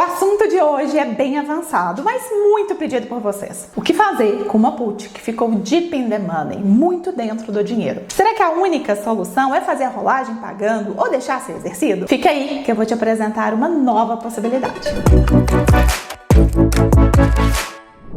O assunto de hoje é bem avançado, mas muito pedido por vocês. O que fazer com uma put que ficou deep in the money, muito dentro do dinheiro? Será que a única solução é fazer a rolagem pagando ou deixar ser exercido? Fica aí que eu vou te apresentar uma nova possibilidade.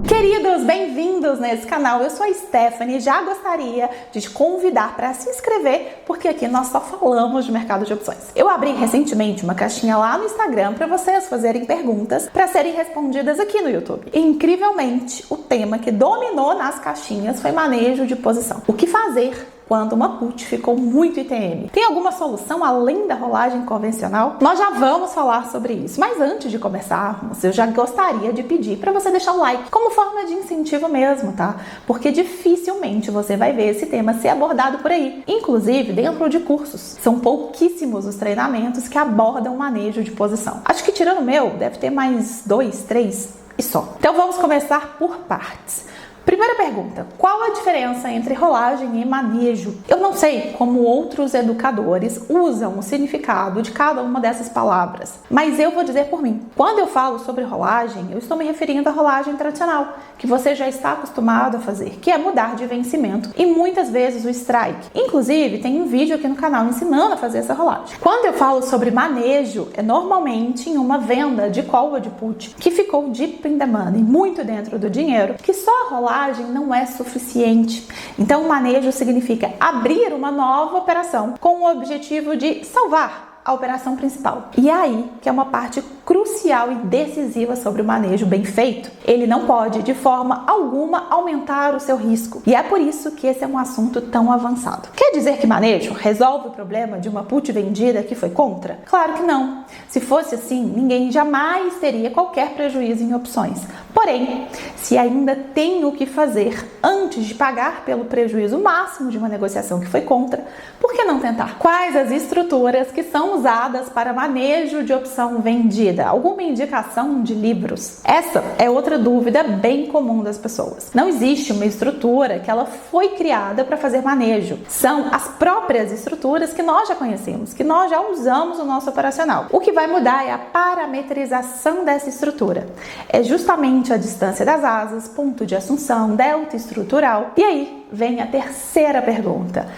Queridos, bem-vindos nesse canal. Eu sou a Stephanie e já gostaria de te convidar para se inscrever, porque aqui nós só falamos de mercado de opções. Eu abri recentemente uma caixinha lá no Instagram para vocês fazerem perguntas para serem respondidas aqui no YouTube. E, incrivelmente, o tema que dominou nas caixinhas foi manejo de posição. O que fazer quando uma put ficou muito ITM? Tem alguma solução além da rolagem convencional? Nós já vamos falar sobre isso, mas antes de começarmos, eu já gostaria de pedir para você deixar o like, como forma de incentivo mesmo, tá? Porque dificilmente você vai ver esse tema ser abordado por aí, inclusive dentro de cursos. São pouquíssimos os treinamentos que abordam o manejo de posição. Acho que tirando o meu, deve ter mais 2, 3 e só. Então vamos começar por partes. Primeira pergunta, qual a diferença entre rolagem e manejo? Eu não sei como outros educadores usam o significado de cada uma dessas palavras, mas eu vou dizer por mim. Quando eu falo sobre rolagem, eu estou me referindo à rolagem tradicional, que você já está acostumado a fazer, que é mudar de vencimento e muitas vezes o strike. Inclusive, tem um vídeo aqui no canal ensinando a fazer essa rolagem. Quando eu falo sobre manejo, é normalmente em uma venda de call ou de put que ficou deep in the money, muito dentro do dinheiro, que só a rolagem não é suficiente. Então, o manejo significa abrir uma nova operação com o objetivo de salvar a operação principal. E é aí que é uma parte crucial e decisiva sobre o manejo bem feito. Ele não pode, de forma alguma, aumentar o seu risco. E é por isso que esse é um assunto tão avançado. Quer dizer que manejo resolve o problema de uma put vendida que foi contra? Claro que não. Se fosse assim, ninguém jamais teria qualquer prejuízo em opções. Porém, se ainda tem o que fazer antes de pagar pelo prejuízo máximo de uma negociação que foi contra, por que não tentar? Quais as estruturas que são usadas para manejo de opção vendida? Alguma indicação de livros? Essa é outra dúvida bem comum das pessoas. Não existe uma estrutura que ela foi criada para fazer manejo. São as próprias estruturas que nós já conhecemos, que nós já usamos no nosso operacional. O que vai mudar é a parametrização dessa estrutura. É justamente a distância das asas, ponto de assunção, delta estrutural. E aí vem a terceira pergunta.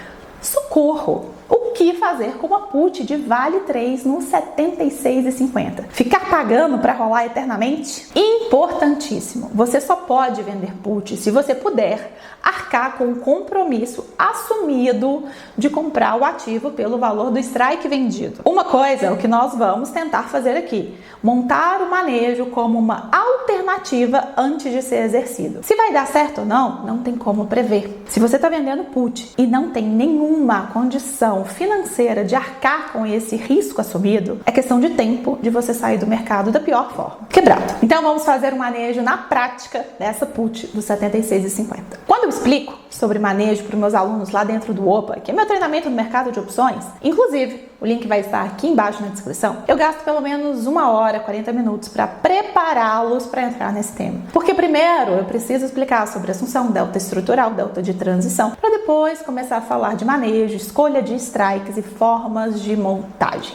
Socorro! O que fazer com uma put de vale 3 no 76,50? Ficar pagando para rolar eternamente? Importantíssimo! Você só pode vender put se você puder arcar com o compromisso assumido de comprar o ativo pelo valor do strike vendido. Uma coisa é o que nós vamos tentar fazer aqui: montar o manejo como uma alternativa antes de ser exercido. Se vai dar certo ou não, não tem como prever. Se você está vendendo put e não tem nenhuma condição financeira de arcar com esse risco assumido, é questão de tempo de você sair do mercado da pior forma: quebrado. Então vamos fazer um manejo na prática dessa put do 76,50. Quando eu explico sobre manejo para os meus alunos lá dentro do OPA, que é meu treinamento no mercado de opções, inclusive o link vai estar aqui embaixo na descrição, eu gasto pelo menos 1 hora, 40 minutos para prepará-los para entrar nesse tema. Porque primeiro eu preciso explicar sobre assunção, delta estrutural, delta de transição, para depois começar a falar de manejo, escolha de strikes e formas de montagem.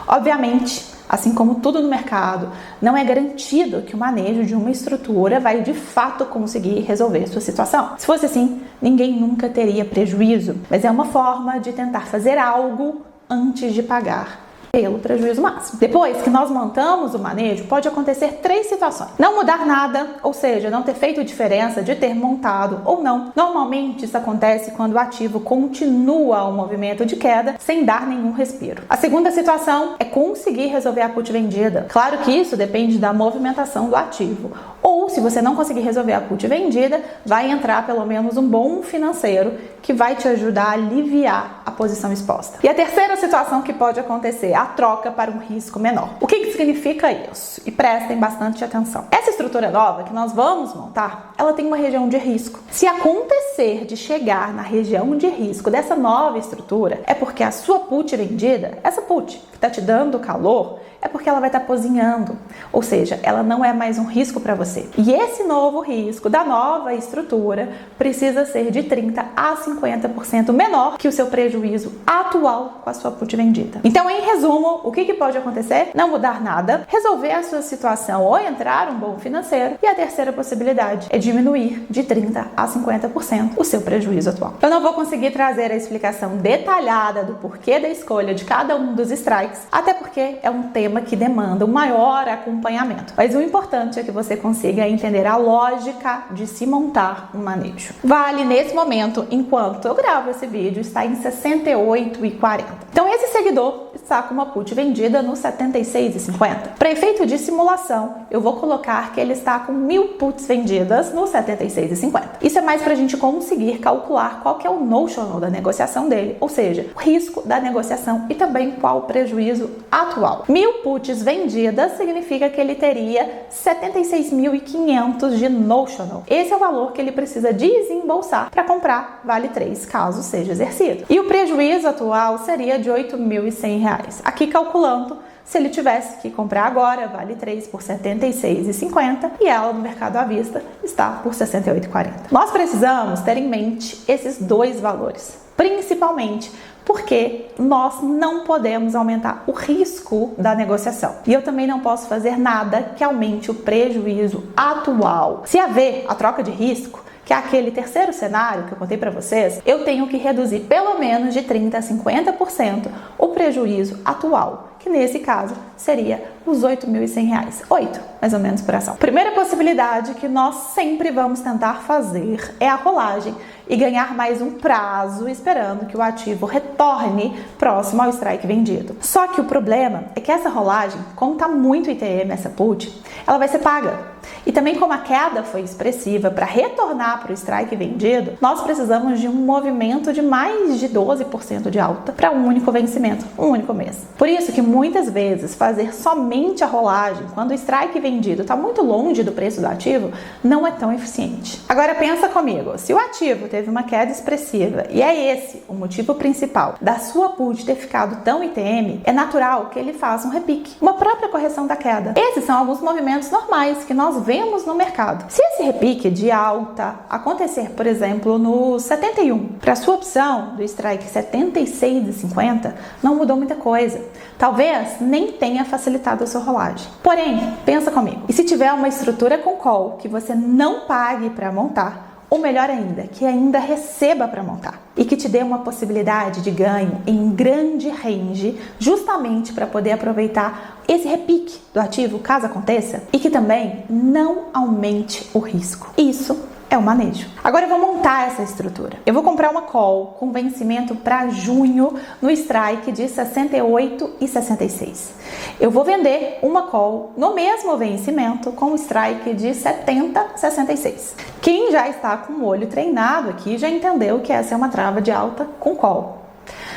Obviamente, assim como tudo no mercado, não é garantido que o manejo de uma estrutura vai de fato conseguir resolver sua situação. Se fosse assim, ninguém nunca teria prejuízo, mas é uma forma de tentar fazer algo antes de pagar pelo prejuízo máximo. Depois que nós montamos o manejo, pode acontecer 3 situações. Não mudar nada, ou seja, não ter feito diferença de ter montado ou não. Normalmente isso acontece quando o ativo continua o movimento de queda sem dar nenhum respiro. A segunda situação é conseguir resolver a put vendida. Claro que isso depende da movimentação do ativo. Ou, se você não conseguir resolver a put vendida, vai entrar pelo menos um bom financeiro que vai te ajudar a aliviar a posição exposta. E a terceira situação que pode acontecer é a troca para um risco menor. O que significa isso? E prestem bastante atenção. Essa estrutura nova que nós vamos montar, ela tem uma região de risco. Se acontecer de chegar na região de risco dessa nova estrutura, é porque a sua put vendida, essa put que está te dando calor, é porque ela vai estar pozinhando, ou seja, ela não é mais um risco para você. E esse novo risco da nova estrutura precisa ser de 30 a 50% menor que o seu prejuízo atual com a sua put vendida. Então, em resumo, o que pode acontecer? Não mudar nada, resolver a sua situação ou entrar um bom financeiro, e a terceira possibilidade é diminuir de 30 a 50% o seu prejuízo atual. Eu não vou conseguir trazer a explicação detalhada do porquê da escolha de cada um dos strikes, até porque é um tema que demanda um maior acompanhamento. Mas o importante é que você consiga entender a lógica de se montar um manejo. Vale nesse momento, enquanto eu gravo esse vídeo, está em 68,40. Então esse seguidor está com uma put vendida no 76,50. Para efeito de simulação, eu vou colocar que ele está com 1.000 puts vendidas no 76,50. Isso é mais para a gente conseguir calcular qual que é o notional da negociação dele, ou seja, o risco da negociação e também qual o prejuízo atual. 1.000 puts vendidas significa que ele teria 76.500 de notional. Esse é o valor que ele precisa desembolsar para comprar Vale 3, caso seja exercido. E o prejuízo atual seria de R$ 8.100. Aqui calculando, se ele tivesse que comprar agora Vale 3 por R$ 76,50 e ela no mercado à vista está por R$ 68,40. Nós precisamos ter em mente esses dois valores, principalmente porque nós não podemos aumentar o risco da negociação. E eu também não posso fazer nada que aumente o prejuízo atual. Se haver a troca de risco, que é aquele terceiro cenário que eu contei para vocês, eu tenho que reduzir pelo menos de 30% a 50% o prejuízo atual, que nesse caso seria os R$ 8.100. 8, mais ou menos por ação. Primeira possibilidade que nós sempre vamos tentar fazer é a rolagem e ganhar mais um prazo esperando que o ativo retorne próximo ao strike vendido. Só que o problema é que essa rolagem, como está muito ITM essa put, ela vai ser paga. E também como a queda foi expressiva para retornar para o strike vendido, nós precisamos de um movimento de mais de 12% de alta para um único vencimento, um único mês. Por isso que muitas vezes fazer somente a rolagem quando o strike vendido está muito longe do preço do ativo não é tão eficiente. Agora pensa comigo, se o ativo teve uma queda expressiva e é esse o motivo principal da sua put ter ficado tão ITM, é natural que ele faça um repique, uma própria correção da queda. Esses são alguns movimentos normais que nós vemos no mercado. Se esse repique de alta acontecer, por exemplo, no 71, para a sua opção do strike 76,50, não mudou muita coisa. Talvez nem tenha facilitado a sua rolagem. Porém, pensa comigo, e se tiver uma estrutura com call que você não pague para montar, ou melhor ainda, que ainda receba para montar e que te dê uma possibilidade de ganho em um grande range, justamente para poder aproveitar esse repique do ativo, caso aconteça, e que também não aumente o risco. Isso é o manejo. Agora eu vou montar essa estrutura. Eu vou comprar uma call com vencimento para junho no strike de 68,66. Eu vou vender uma call no mesmo vencimento com o strike de 70,66. Quem já está com o olho treinado aqui já entendeu que essa é uma trava de alta com call.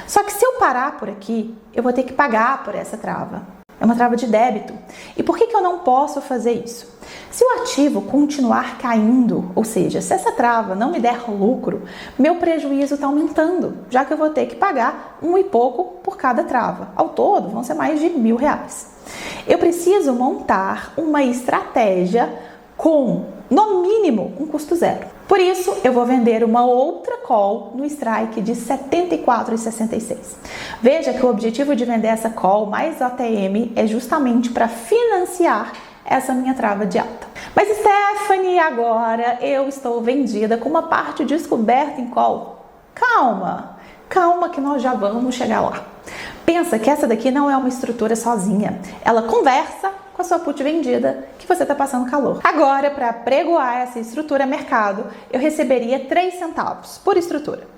Só que se eu parar por aqui, eu vou ter que pagar por essa trava. É uma trava de débito. E por que eu não posso fazer isso? Se o ativo continuar caindo, ou seja, se essa trava não me der lucro, meu prejuízo está aumentando, já que eu vou ter que pagar um e pouco por cada trava. Ao todo, vão ser mais de R$1.000. Eu preciso montar uma estratégia com, no mínimo, um custo zero. Por isso, eu vou vender uma outra call no strike de 74,66. Veja que o objetivo de vender essa call mais ATM é justamente para financiar essa minha trava de alta. Mas Stephanie, agora eu estou vendida com uma parte descoberta em call. Calma que nós já vamos chegar lá. Pensa que essa daqui não é uma estrutura sozinha. Ela conversa com a sua put vendida que você está passando calor. Agora, para pregoar essa estrutura mercado, eu receberia 3 centavos por estrutura.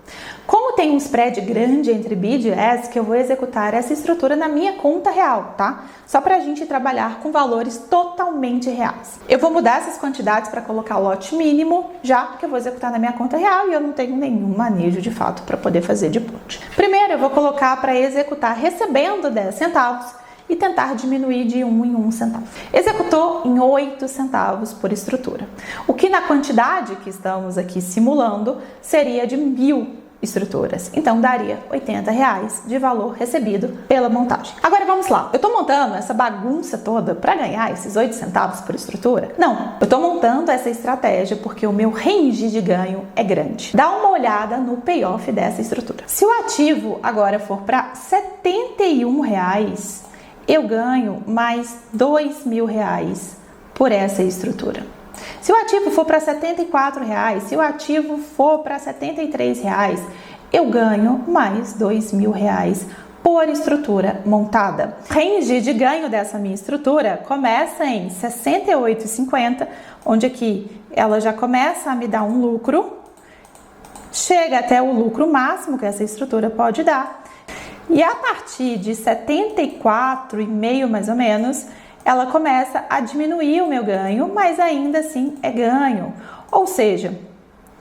Como tem um spread grande entre bid e ask, eu vou executar essa estrutura na minha conta real, tá? Só para a gente trabalhar com valores totalmente reais. Eu vou mudar essas quantidades para colocar o lote mínimo, já que eu vou executar na minha conta real e eu não tenho nenhum manejo de fato para poder fazer de put. Primeiro, eu vou colocar para executar recebendo 10 centavos e tentar diminuir de 1 em 1 centavo. Executou em 8 centavos por estrutura, o que na quantidade que estamos aqui simulando seria de 1.000 estruturas. Então daria R$80 de valor recebido pela montagem. Agora vamos lá. Eu tô montando essa bagunça toda para ganhar esses 8 centavos por estrutura? Não. Eu tô montando essa estratégia porque o meu range de ganho é grande. Dá uma olhada no payoff dessa estrutura. Se o ativo agora for para R$71, eu ganho mais R$2.000 por essa estrutura. Se o ativo for para R$74, se o ativo for para R$73, eu ganho mais R$2.000 por estrutura montada. O range de ganho dessa minha estrutura começa em 68,50, onde aqui ela já começa a me dar um lucro, chega até o lucro máximo que essa estrutura pode dar, e a partir de 74,5 mais ou menos, ela começa a diminuir o meu ganho, mas ainda assim é ganho. Ou seja,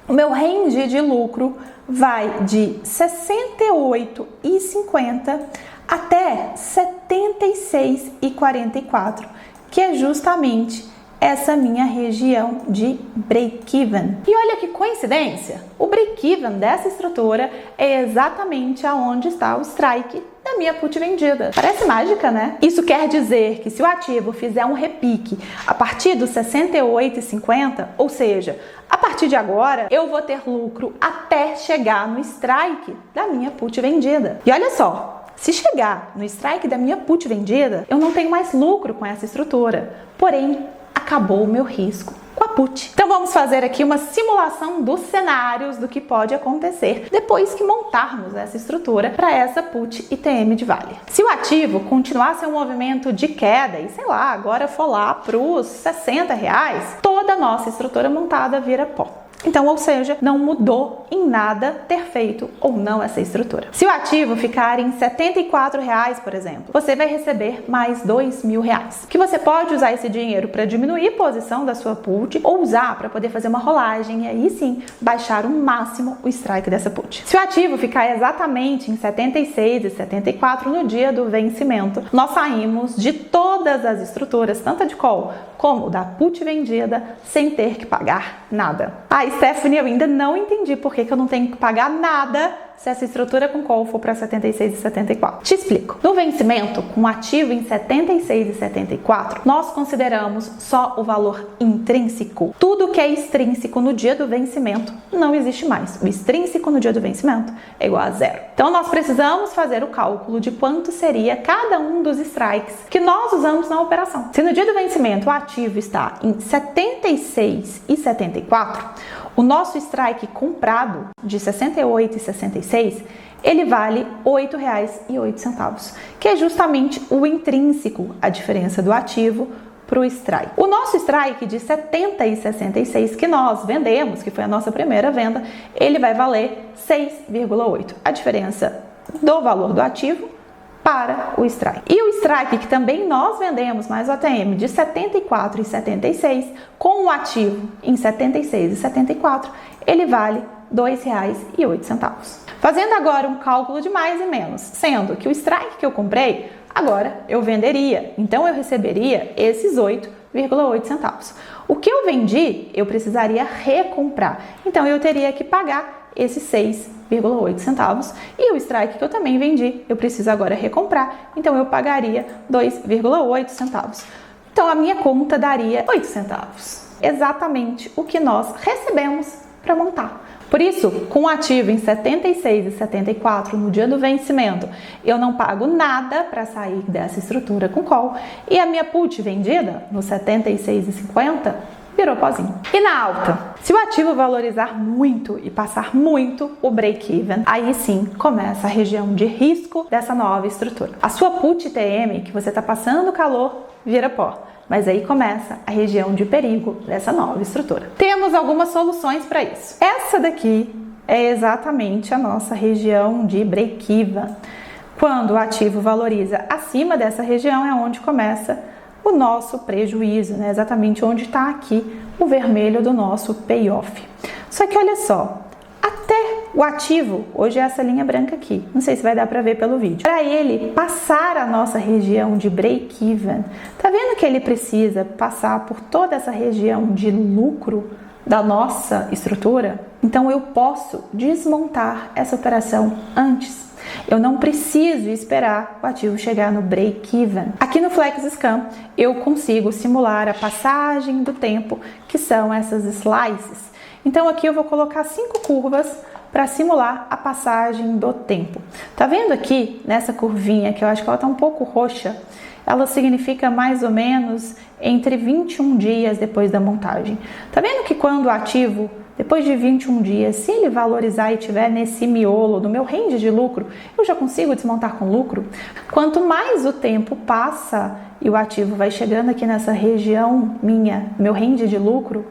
o meu range de lucro vai de 68,50 até 76,44, que é justamente essa minha região de break-even. E olha que coincidência, o break-even dessa estrutura é exatamente aonde está o strike da minha put vendida. Parece mágica, né? Isso quer dizer que se o ativo fizer um repique a partir dos 68,50, ou seja, a partir de agora, eu vou ter lucro até chegar no strike da minha put vendida. E olha só, se chegar no strike da minha put vendida, eu não tenho mais lucro com essa estrutura. Porém, acabou o meu risco com a put. Então vamos fazer aqui uma simulação dos cenários do que pode acontecer depois que montarmos essa estrutura para essa put ITM de Vale. Se o ativo continuar seu movimento de queda e sei lá, agora for lá para os R$60, toda a nossa estrutura montada vira pó. Então, ou seja, não mudou em nada ter feito ou não essa estrutura. Se o ativo ficar em R$74, por exemplo, você vai receber mais R$2.000, que você pode usar esse dinheiro para diminuir a posição da sua put ou usar para poder fazer uma rolagem e aí sim baixar o máximo o strike dessa put. Se o ativo ficar exatamente em 76 e 74 no dia do vencimento, nós saímos de todas as estruturas, tanto a de call como da put vendida, sem ter que pagar nada. Stephanie, eu ainda não entendi por que eu não tenho que pagar nada se essa estrutura com call for para 76 e 74. Te explico. No vencimento, com ativo em 76 e 74, nós consideramos só o valor intrínseco. Tudo que é extrínseco no dia do vencimento não existe mais. O extrínseco no dia do vencimento é igual a zero. Então, nós precisamos fazer o cálculo de quanto seria cada um dos strikes que nós usamos na operação. Se no dia do vencimento o ativo está em 76 e 74, o nosso strike comprado de 68 e 66, ele vale R$ 8,08, que é justamente o intrínseco, a diferença do ativo para o strike. O nosso strike de 70 e 66 que nós vendemos, que foi a nossa primeira venda, ele vai valer 6,8, a diferença do valor do ativo para o strike. E o strike que também nós vendemos mais o ATM de 74 e 76, com o ativo em 76 e 74, ele vale R$ 2,08. Fazendo agora um cálculo de mais e menos, sendo que o strike que eu comprei, agora eu venderia, então eu receberia esses 8,08 centavos. O que eu vendi, eu precisaria recomprar, então eu teria que pagar esses 6,08 centavos, e o strike que eu também vendi, eu preciso agora recomprar, então eu pagaria 2,08 centavos. Então a minha conta daria 8 centavos, exatamente o que nós recebemos para montar. Por isso, com o ativo em 76 e 74 no dia do vencimento, eu não pago nada para sair dessa estrutura com call, e a minha put vendida no 76 e 50 virou pozinho. E na alta, se o ativo valorizar muito e passar muito o break-even, aí sim começa a região de risco dessa nova estrutura. A sua put TM, que você está passando calor, vira pó. Mas aí começa a região de perigo dessa nova estrutura. Temos algumas soluções para isso. Essa daqui é exatamente a nossa região de break-even. Quando o ativo valoriza acima dessa região é onde começa o nosso prejuízo, né? Exatamente onde está aqui o vermelho do nosso payoff. Só que olha só, até o ativo, hoje é essa linha branca aqui, não sei se vai dar para ver pelo vídeo, para ele passar a nossa região de break-even, tá vendo que ele precisa passar por toda essa região de lucro da nossa estrutura, então eu posso desmontar essa operação antes. Eu não preciso esperar o ativo chegar no break-even. Aqui no FlexScan, eu consigo simular a passagem do tempo, que são essas slices. Então aqui eu vou colocar 5 curvas para simular a passagem do tempo. Tá vendo aqui nessa curvinha que eu acho que ela tá um pouco roxa? Ela significa mais ou menos entre 21 dias depois da montagem. Tá vendo que quando o ativo, depois de 21 dias, se ele valorizar e estiver nesse miolo, no meu range de lucro, eu já consigo desmontar com lucro? Quanto mais o tempo passa e o ativo vai chegando aqui nessa região minha, meu range de lucro,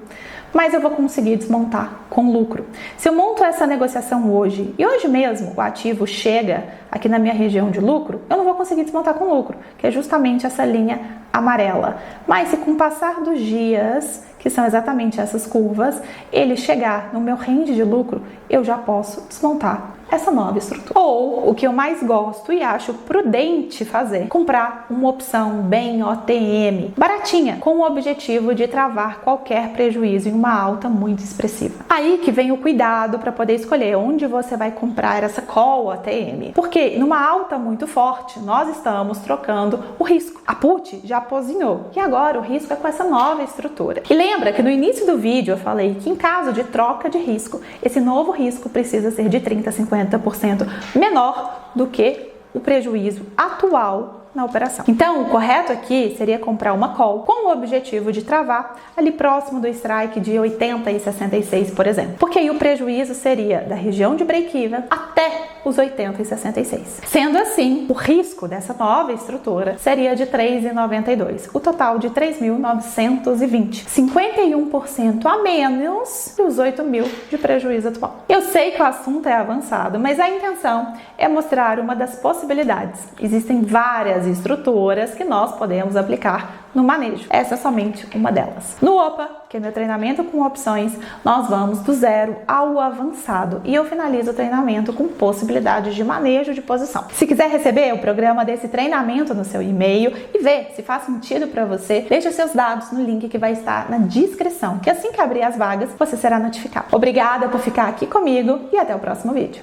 mas eu vou conseguir desmontar com lucro. Se eu monto essa negociação hoje e hoje mesmo o ativo chega aqui na minha região de lucro, eu não vou conseguir desmontar com lucro, que é justamente essa linha amarela. Mas se com o passar dos dias, que são exatamente essas curvas, ele chegar no meu range de lucro, eu já posso desmontar essa nova estrutura. Ou, o que eu mais gosto e acho prudente fazer, comprar uma opção bem OTM, baratinha, com o objetivo de travar qualquer prejuízo em uma alta muito expressiva. Aí que vem o cuidado para poder escolher onde você vai comprar essa call OTM. Porque numa alta muito forte, nós estamos trocando o risco. A put já posicionou e agora o risco é com essa nova estrutura. E lembra que no início do vídeo eu falei que em caso de troca de risco, esse novo risco precisa ser de 30% a 50% menor do que o prejuízo atual na operação. Então, o correto aqui seria comprar uma call com o objetivo de travar ali próximo do strike de 80 e 66, por exemplo. Porque aí o prejuízo seria da região de break-even até os 80 e 66. Sendo assim, o risco dessa nova estrutura seria de 3,92, o total de 3.920, 51% a menos que os 8.000 de prejuízo atual. Eu sei que o assunto é avançado, mas a intenção é mostrar uma das possibilidades. Existem várias estruturas que nós podemos aplicar no manejo. Essa é somente uma delas. No OPA, que é meu treinamento com opções, nós vamos do zero ao avançado e eu finalizo o treinamento com possibilidades de manejo de posição. Se quiser receber o programa desse treinamento no seu e-mail e ver se faz sentido para você, deixe os seus dados no link que vai estar na descrição, que assim que abrir as vagas, você será notificado. Obrigada por ficar aqui comigo e até o próximo vídeo.